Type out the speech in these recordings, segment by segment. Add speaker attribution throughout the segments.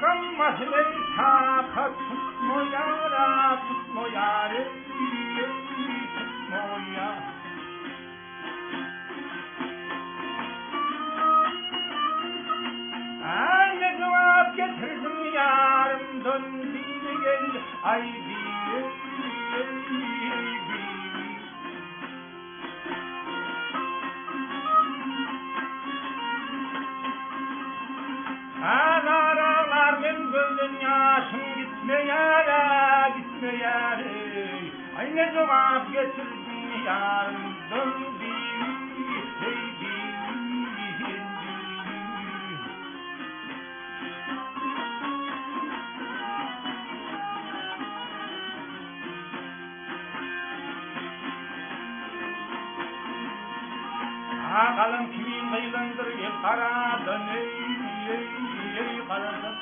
Speaker 1: kalmaz ey takat tutma yara tutma yare tutma ya. Ne cevap getirdim yarım döndü gel ay bir Ağlarlarım gözün yaşım gitme yara gitme yara ay ne cevap getirdin yarım döndü Ağalım kimin kıyılındır el karadan ey karadan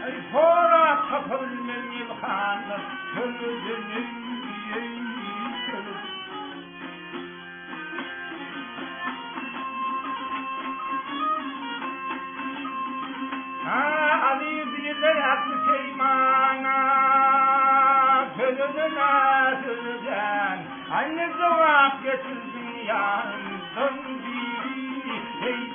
Speaker 1: Ay fora kapılmem el khanlar çölden ey çölden Ali birler aklı peymana çölden anne cevap getirdin yandan biri hey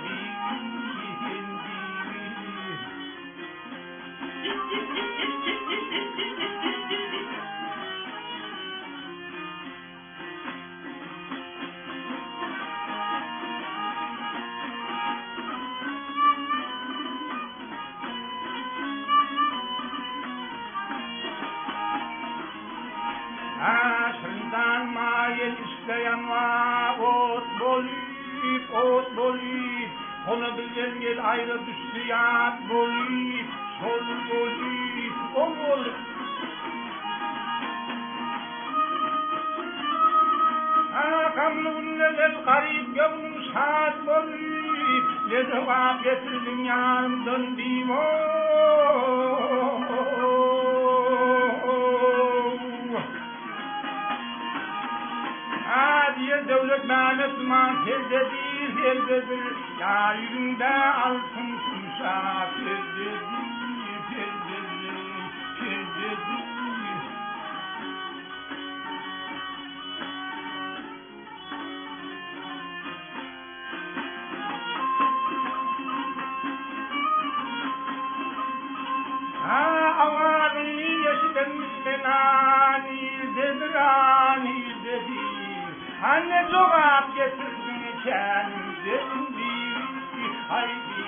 Speaker 1: Şundan mayel işleyen var ot bolip onu bilen gel ayrı düştü yat bolip sol bolip o bolip kamlun el garip gönlüm şad bolip ne cevap getirdin yanımdan bimo diye devlet Mehmet terdedir ya yüzünde altın kuşa terdedir avazını yaşıdan mislenani dedi anne cevap getirdin kendin bir haydi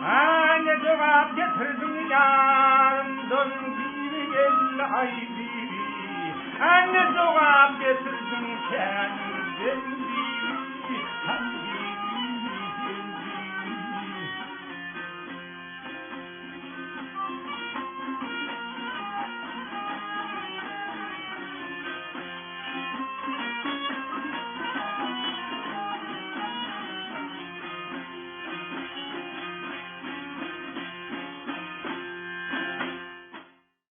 Speaker 1: anne cevap getirdin yarından bir gel haydi anne cevap getirdin kendin